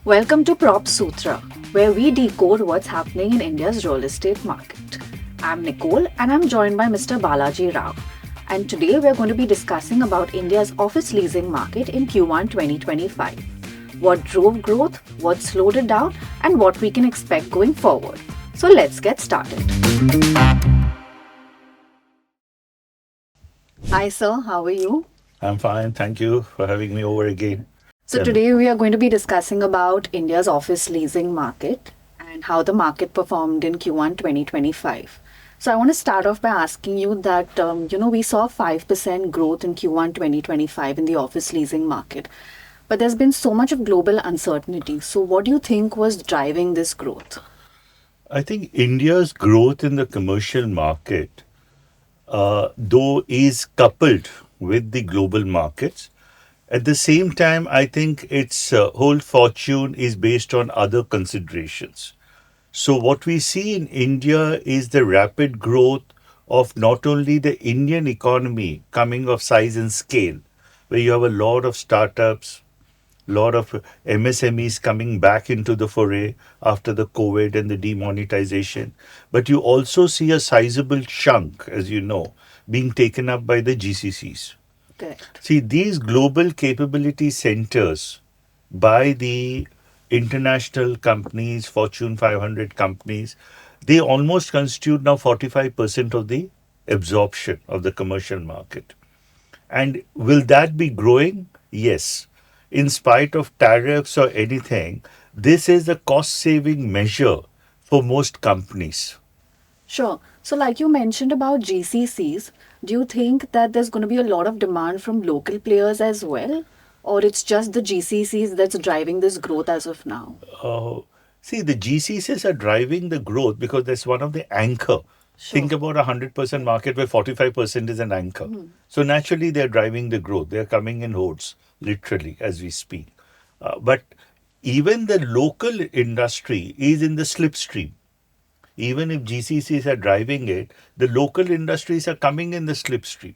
Welcome to PropSutra, where we decode what's happening in India's real estate market. I'm Nicole and I'm joined by Mr. Balaji Rao. And today we're going to be discussing about India's office leasing market in Q1 2025. What drove growth, what slowed it down, and what we can expect going forward. So let's get started. Hi sir, how are you? I'm fine. Thank you for having me over again. So today we are going to be discussing about India's office leasing market and how the market performed in Q1 2025. So I want to start off by asking you that we saw 5% growth in Q1 2025 in the office leasing market. But there's been so much of global uncertainty. So what do you think was driving this growth? I think India's growth in the commercial market, though, is coupled with the global markets. At the same time, I think its whole fortune is based on other considerations. So, what we see in India is the rapid growth of not only the Indian economy coming of size and scale, where you have a lot of startups, lot of MSMEs coming back into the foray after the COVID and the demonetization. But you also see a sizable chunk, as you know, being taken up by the GCCs. Correct. See, these global capability centers by the international companies, Fortune 500 companies, they almost constitute now 45% of the absorption of the commercial market. And will that be growing? Yes. In spite of tariffs or anything, this is a cost saving measure for most companies. Sure. So like you mentioned about GCCs, do you think that there's going to be a lot of demand from local players as well? Or it's just the GCCs that's driving this growth as of now? Uh, See, the GCCs are driving the growth because that's one of the anchor. Sure. Think about a 100% market where 45% is an anchor. So naturally, they're driving the growth. They're coming in hordes, literally, as we speak. But even the local industry is in the slipstream. Even if GCCs are driving it, the local industries are coming in the slipstream.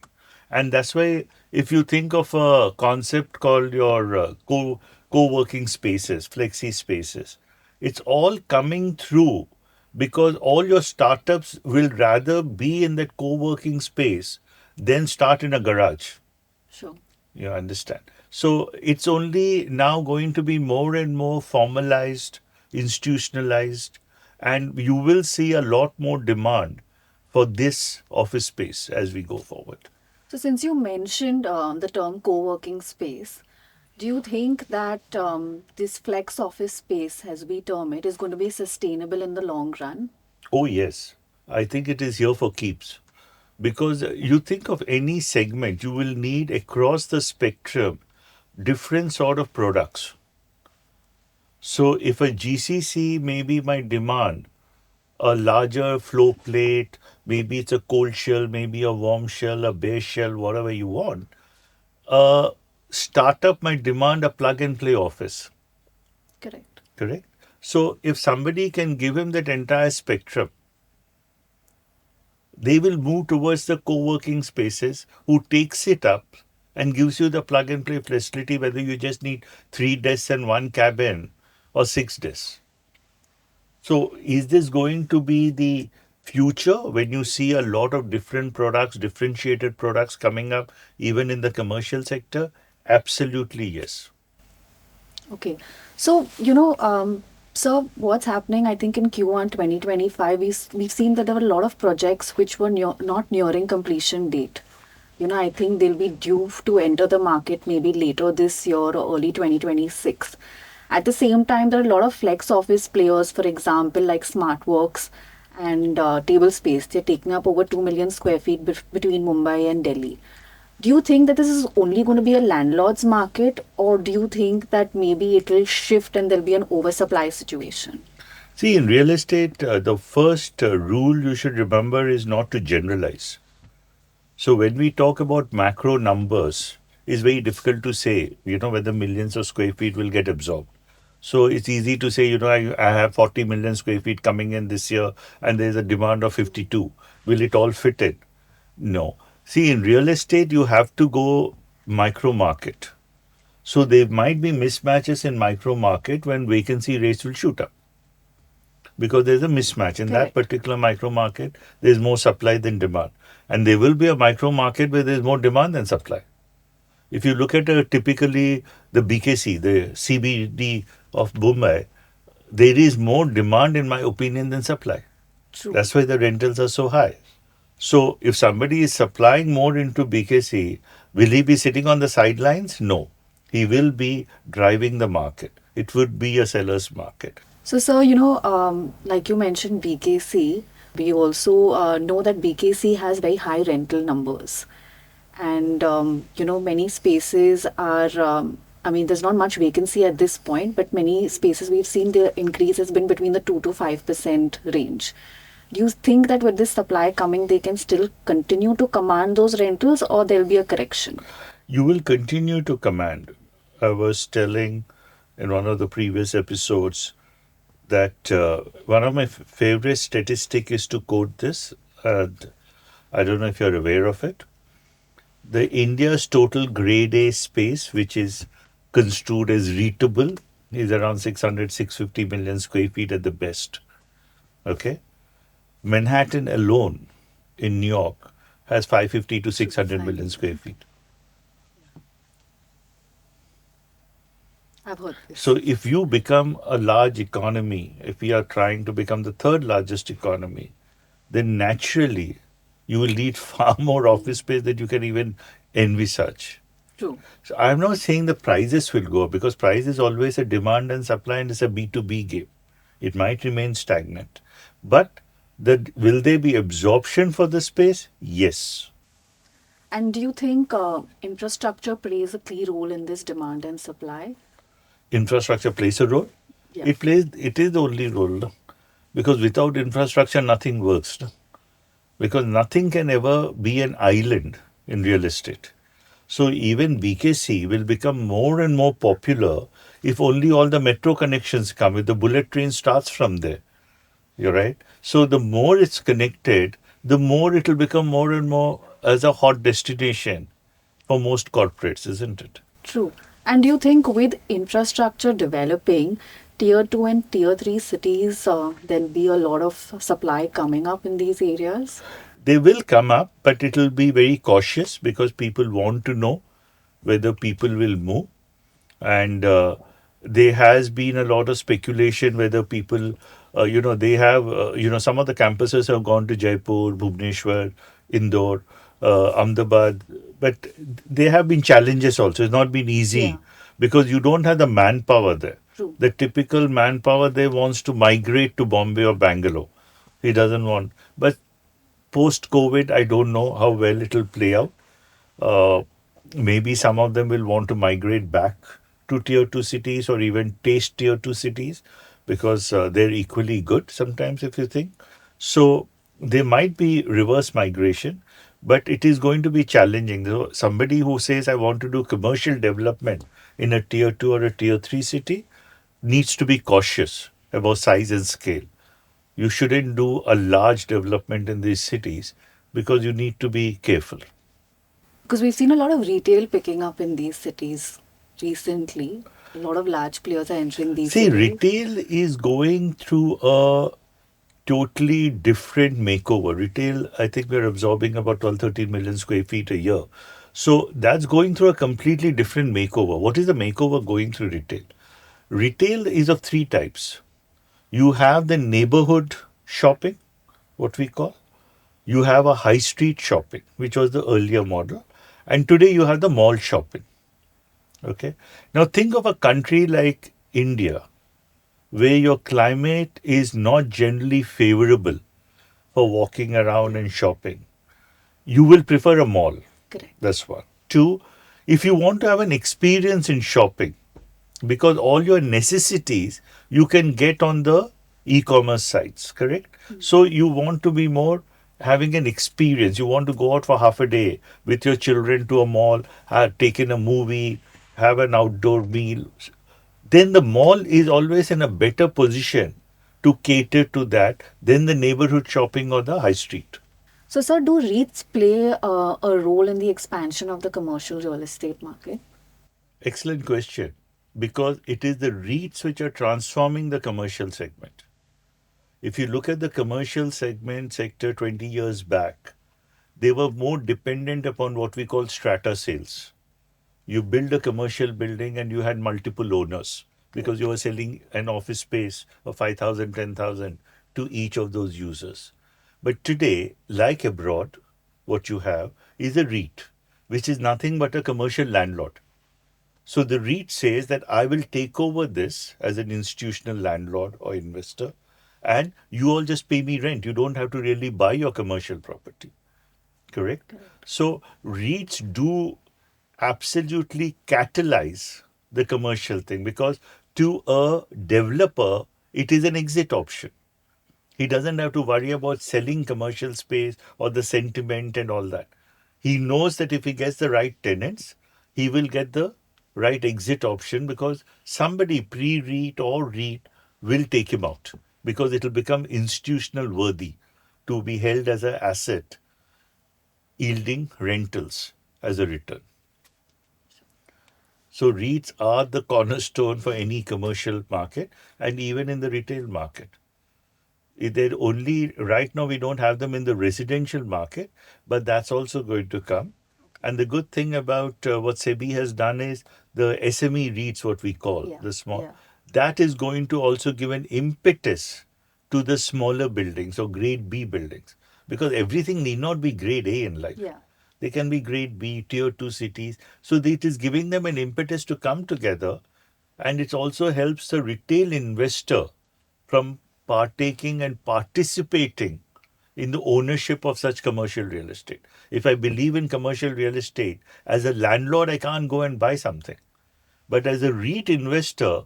And that's why, if you think of a concept called your co-working spaces, flexi spaces, it's all coming through because all your startups will rather be in that co-working space than start in a garage. Sure. You understand? So it's only now going to be more and more formalized, institutionalized, and you will see a lot more demand for this office space as we go forward. So, since you mentioned the term co-working space, do you think that this flex office space, as we term it, is going to be sustainable in the long run? Oh, yes. I think it is here for keeps. Because you think of any segment, you will need across the spectrum different sort of products. So if a GCC maybe might demand a larger flow plate, maybe it's a cold shell, maybe a warm shell, a base shell, whatever you want. A startup might demand a plug and play office, Correct. correct? So if somebody can give him that entire spectrum, they will move towards the co-working spaces who takes it up and gives you the plug and play facility, whether you just need 3 desks and one cabin or 6 desks. So, is this going to be the future when you see a lot of different products, differentiated products coming up, even in the commercial sector? Absolutely, yes. Okay. So, so what's happening, I think in Q1 2025, we've seen that there were a lot of projects which were not nearing completion date. I think they'll be due to enter the market maybe later this year or early 2026. At the same time, there are a lot of flex office players, for example, like SmartWorks and Table Space. They're taking up over 2 million square feet between Mumbai and Delhi. Do you think that this is only going to be a landlord's market, or do you think that maybe it will shift and there'll be an oversupply situation? See, in real estate, the first rule you should remember is not to generalize. So, when we talk about macro numbers, it's very difficult to say, whether millions of square feet will get absorbed. So it's easy to say, I have 40 million square feet coming in this year and there's a demand of 52. Will it all fit in? No. See, in real estate, you have to go micro market. So there might be mismatches in micro market when vacancy rates will shoot up because there's a mismatch in that Correct. particular micro market. There's more supply than demand, and there will be a micro market where there's more demand than supply. If you look at typically the BKC, the CBD of Mumbai, there is more demand, in my opinion, than supply. True. That's why the rentals are so high. So if somebody is supplying more into BKC, will he be sitting on the sidelines? No. He will be driving the market. It would be a seller's market. So, sir, like you mentioned BKC, we also know that BKC has very high rental numbers. And, many spaces are, I mean, there's not much vacancy at this point, but many spaces we've seen the increase has been between the 2 to 5% range. Do you think that with this supply coming, they can still continue to command those rentals or there'll be a correction? You will continue to command. I was telling in one of the previous episodes that one of my favorite statistic is to quote this, and I don't know if you're aware of it. The India's total grade A space, which is construed as readable, is around 600-650 million square feet at the best. Okay, Manhattan alone in New York has 550 to True, 600 million 500. square feet. I've heard So this. if you become a large economy, if we are trying to become the third largest economy, then naturally you will need far more office space than you can even envisage. True. So I'm not saying the prices will go up because price is always a demand and supply and it's a B2B game. It might remain stagnant. But will there be absorption for the space? Yes. And do you think infrastructure plays a key role in this demand and supply? Infrastructure plays a role. Yeah. It is the only role. No? Because without infrastructure nothing works. No? Because nothing can ever be an island in real estate. So even BKC will become more and more popular if only all the metro connections come. If the bullet train starts from there, you're right. So the more it's connected, the more it will become more and more as a hot destination for most corporates, isn't it? True. And do you think with infrastructure developing, tier 2 and tier 3 cities, there'll be a lot of supply coming up in these areas? They will come up, but it will be very cautious because people want to know whether people will move. And there has been a lot of speculation whether people, they have, some of the campuses have gone to Jaipur, Bhubaneswar, Indore, Ahmedabad, but there have been challenges also. It's not been Yeah, easy because you don't have the manpower there. true. The typical manpower there wants to migrate to Bombay or Bangalore. He doesn't want. But post COVID, I don't know how well it will play out. Uh, Maybe some of them will want to migrate back to tier 2 cities or even taste tier 2 cities because they're equally good sometimes, if you think. So there might be reverse migration, but it is going to be challenging. So somebody who says, I want to do commercial development in a tier 2 or a tier 3 city needs to be cautious about size and scale. You shouldn't do a large development in these cities because you need to be careful. Because we've seen a lot of retail picking up in these cities recently. A lot of large players are entering these See, cities. retail is going through a totally different makeover. Retail, I think we're absorbing about 12, 13 million square feet a year. So that's going through a completely different makeover. What is the makeover going through retail? Retail is of three types. You have the neighborhood shopping, what we call. You have a high street shopping, which was the earlier model. And today you have the mall shopping. Okay. Now think of a country like India, where your climate is not generally favorable for walking around and shopping. You will prefer a mall. Correct. That's one. Two, if you want to have an experience in shopping, because all your necessities you can get on the e-commerce sites, correct? So you want to be more having an experience. You want to go out for half a day with your children to a mall, take in a movie, have an outdoor meal. Then the mall is always in a better position to cater to that than the neighborhood shopping or the high street. So, sir, do REITs play a role in the expansion of the commercial real estate market? Excellent question. Because it is the REITs which are transforming the commercial segment. If you look at the commercial segment sector 20 years back, they were more dependent upon what we call strata sales. You build a commercial building and you had multiple owners because you were selling an office space of 5,000, 10,000 to each of those users. But today, like abroad, what you have is a REIT, which is nothing but a commercial landlord. So the REIT says that I will take over this as an institutional landlord or investor, and you all just pay me rent. You don't have to really buy your commercial property. Correct? Correct. So REITs do absolutely catalyze the commercial thing because to a developer, it is an exit option. He doesn't have to worry about selling commercial space or the sentiment and all that. He knows that if he gets the right tenants, he will get the right exit option because somebody pre REIT or REIT will take him out because it will become institutional worthy to be held as an asset yielding rentals as a return. So REITs are the cornerstone for any commercial market and even in the retail market. They're only right now we don't have them in the residential market, but that's also going to come. And the good thing about what SEBI has done is the SME REITs, what we call Yeah, the small, yeah, that is going to also give an impetus to the smaller buildings or grade B buildings because everything need not be grade A in life. yeah. They can be grade B, tier 2 cities. So it is giving them an impetus to come together and it also helps the retail investor from partaking and participating in the ownership of such commercial real estate. If I believe in commercial real estate, as a landlord, I can't go and buy something. But as a REIT investor,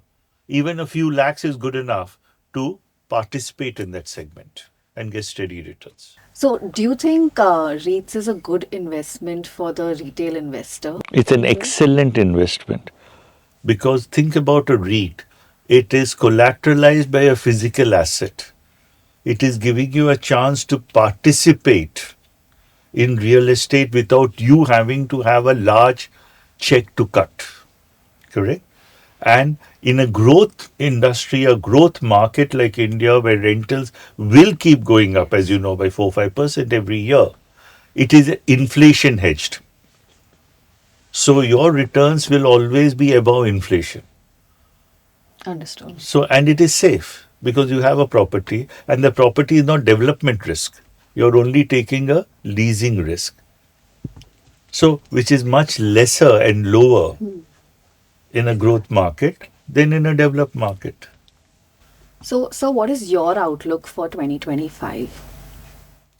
even a few lakhs is good enough to participate in that segment and get steady returns. So, do you think REITs is a good investment for the retail investor It's in an India? excellent investment because think about a REIT. It is collateralized by a physical asset. It is giving you a chance to participate in real estate without you having to have a large check to cut. Correct? And in a growth industry, a growth market like India, where rentals will keep going up, as you know, by 4-5% every year, it is inflation hedged. So your returns will always be above inflation. Understood. So, and it is safe because you have a property and the property is not development risk. You're only taking a leasing risk. So, which is much lesser and lower in a growth market than in a developed market. So, what is your outlook for 2025?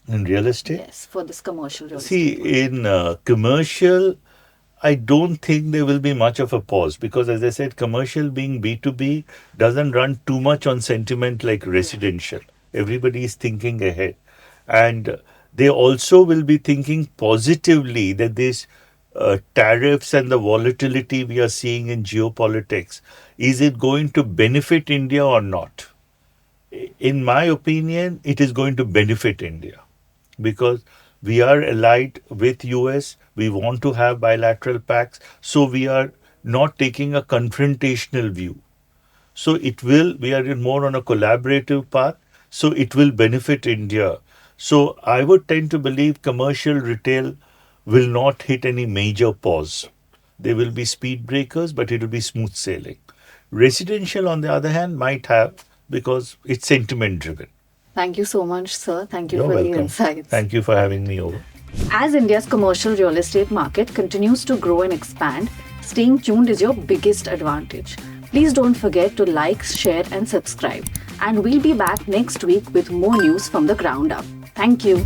In real estate, Yes, for this commercial real see, estate market. in commercial, I don't think there will be much of a pause because, as I said, commercial being B2B doesn't run too much on sentiment like Yeah. residential. Everybody is thinking ahead. And they also will be thinking positively that these tariffs and the volatility we are seeing in geopolitics, is it going to benefit India or not? In my opinion, it is going to benefit India because we are allied with US. We want to have bilateral pacts, so we are not taking a confrontational view. So it will. We are more on a collaborative path. So it will benefit India. So I would tend to believe commercial retail will not hit any major pause. There will be speed breakers, but it will be smooth sailing. Residential, on the other hand, might have because it's sentiment driven. Thank you so much, sir. Thank you You're for the welcome. insights. Thank you for having me over. As India's commercial real estate market continues to grow and expand, staying tuned is your biggest advantage. Please don't forget to like, share, and subscribe. And we'll be back next week with more news from the ground up. Thank you.